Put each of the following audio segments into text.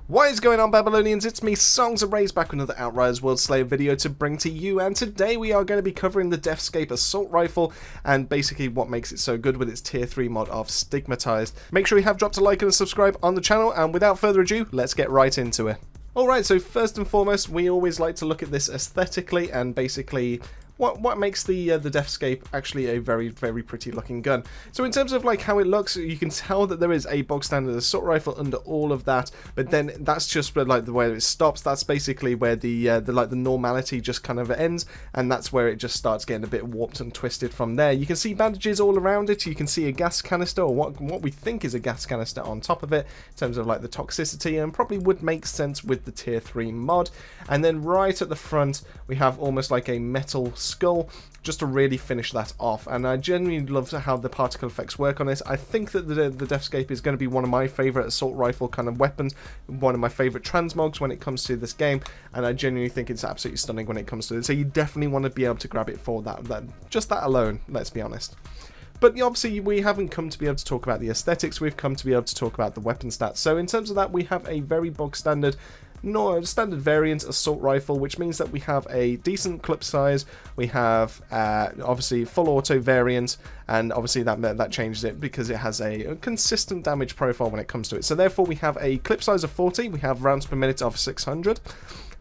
What is going on, Babylonians? It's me, Songs of Rage, back with another Outriders worldslayer video to bring to you, and today we are going to be covering the Deathscape assault rifle and basically what makes it so good with its tier 3 mod of Stigmatized. Make sure you have dropped a like and a subscribe on the channel, and without further ado, let's get right into it. Alright, so first and foremost, we always like to look at this aesthetically and basically what makes the Deathscape actually a very, very pretty looking gun. So in terms of like how it looks, you can tell that there is a bog standard assault rifle under all of that, but then that's just where, like, the way it stops. That's basically where the normality just kind of ends, and that's where it just starts getting a bit warped and twisted from there. You can see bandages all around it. You can see a gas canister, or what we think is a gas canister on top of it, in terms of like the toxicity, and probably would make sense with the tier 3 mod. And then right at the front we have almost like a metal skull, just to really finish that off. And I genuinely love how the particle effects work on this. I think that the Deathscape is going to be one of my favourite assault rifle kind of weapons, one of my favourite transmogs when it comes to this game, and I genuinely think it's absolutely stunning when it comes to it. So you definitely want to be able to grab it for that just that alone, let's be honest. But obviously we haven't come to be able to talk about the aesthetics, we've come to be able to talk about the weapon stats. So in terms of that, we have a very bog standard standard variant assault rifle, which means that we have a decent clip size. We have obviously full auto variant, and obviously that changes it because it has a consistent damage profile when it comes to it. So therefore we have a clip size of 40, we have rounds per minute of 600.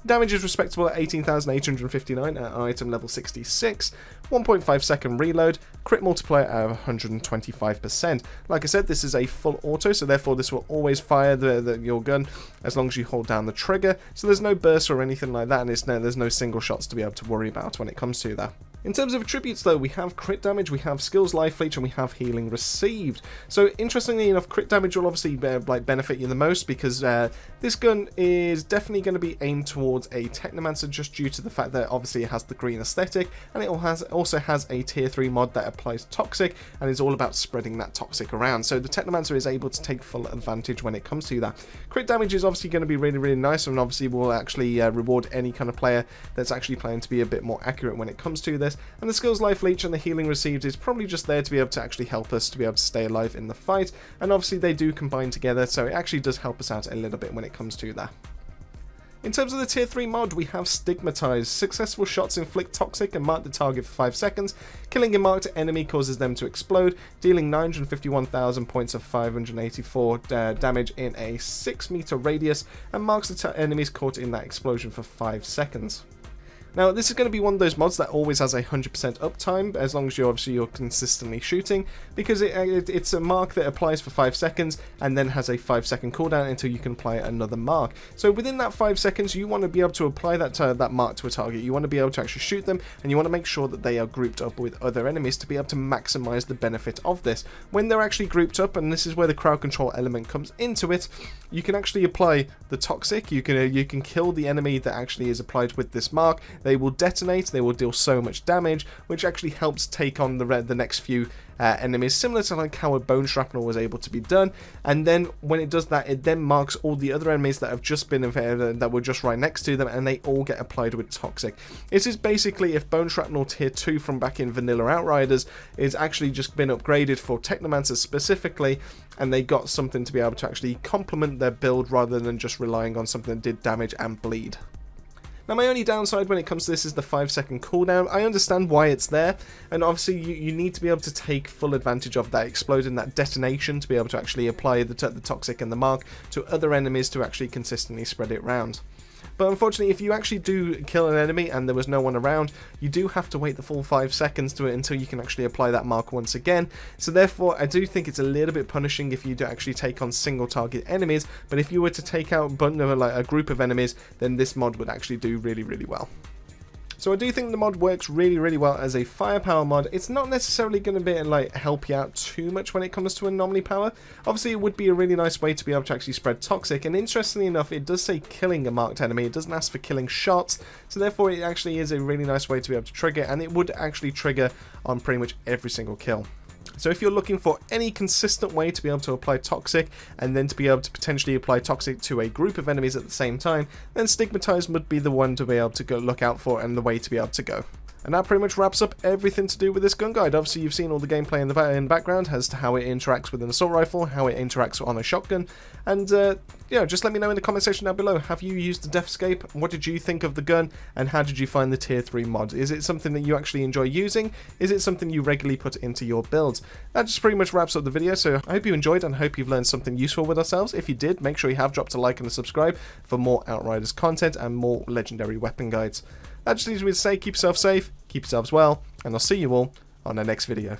Damage is respectable at 18,859 at item level 66, 1.5 second reload, crit multiplier at 125%. Like I said, this is a full auto, so therefore this will always fire your gun as long as you hold down the trigger, so there's no burst or anything like that, and there's no single shots to be able to worry about when it comes to that. In terms of attributes though, we have crit damage, we have skills life leech, and we have healing received. So interestingly enough, crit damage will obviously benefit you the most, because this gun is definitely going to be aimed towards a Technomancer, just due to the fact that obviously it has the green aesthetic, and it also has a tier 3 mod that applies toxic and is all about spreading that toxic around. So the Technomancer is able to take full advantage when it comes to that. Crit damage is obviously going to be really, really nice, and obviously will actually reward any kind of player that's actually playing to be a bit more accurate when it comes to this. And the skills life leech and the healing received is probably just there to be able to actually help us to be able to stay alive in the fight, and obviously they do combine together, so it actually does help us out a little bit when it comes to that. In terms of the tier 3 mod, we have Stigmatized. Successful shots inflict toxic and mark the target for 5 seconds. Killing a marked enemy causes them to explode, dealing 951,000 points of 584 damage in a 6-meter radius, and marks the enemies caught in that explosion for 5 seconds. Now, this is going to be one of those mods that always has a 100% uptime, as long as you're consistently shooting, because it's a mark that applies for 5 seconds and then has a 5-second cooldown until you can apply another mark. So within that 5 seconds, you want to be able to apply that mark to a target. You want to be able to actually shoot them, and you want to make sure that they are grouped up with other enemies to be able to maximize the benefit of this. When they're actually grouped up, and this is where the crowd control element comes into it, you can actually apply the toxic. You can kill the enemy that actually is applied with this mark. They will detonate, they will deal so much damage, which actually helps take on the next few enemies, similar to like how a bone shrapnel was able to be done. And then when it does that, it then marks all the other enemies that have just been that were just right next to them, and they all get applied with toxic. This is basically if bone shrapnel tier 2 from back in vanilla Outriders is actually just been upgraded for Technomancer specifically, and they got something to be able to actually complement their build rather than just relying on something that did damage and bleed. Now, my only downside when it comes to this is the 5-second cooldown. I understand why it's there, and obviously you need to be able to take full advantage of that exploding, that detonation, to be able to actually apply the toxic and the mark to other enemies to actually consistently spread it around. But unfortunately, if you actually do kill an enemy and there was no one around, you do have to wait the full 5 seconds to it until you can actually apply that mark once again. So therefore, I do think it's a little bit punishing if you do actually take on single target enemies, but if you were to take out like a group of enemies, then this mod would actually do really, really well. So I do think the mod works really, really well as a firepower mod. It's not necessarily going to be like help you out too much when it comes to anomaly power. Obviously, it would be a really nice way to be able to actually spread toxic, and interestingly enough, it does say killing a marked enemy. It doesn't ask for killing shots, so therefore it actually is a really nice way to be able to trigger, and it would actually trigger on pretty much every single kill. So if you're looking for any consistent way to be able to apply toxic, and then to be able to potentially apply toxic to a group of enemies at the same time, then Stigmatized would be the one to be able to go look out for, and the way to be able to go. And that pretty much wraps up everything to do with this gun guide. Obviously, you've seen all the gameplay in the background as to how it interacts with an assault rifle, how it interacts on a shotgun, and yeah, just let me know in the comment section down below. Have you used the Deathscape? What did you think of the gun? And how did you find the tier 3 mod? Is it something that you actually enjoy using? Is it something you regularly put into your builds? That just pretty much wraps up the video, so I hope you enjoyed and hope you've learned something useful with ourselves. If you did, make sure you have dropped a like and a subscribe for more Outriders content and more legendary weapon guides. That just leaves me to say, keep yourself safe, keep yourselves well, and I'll see you all on the next video.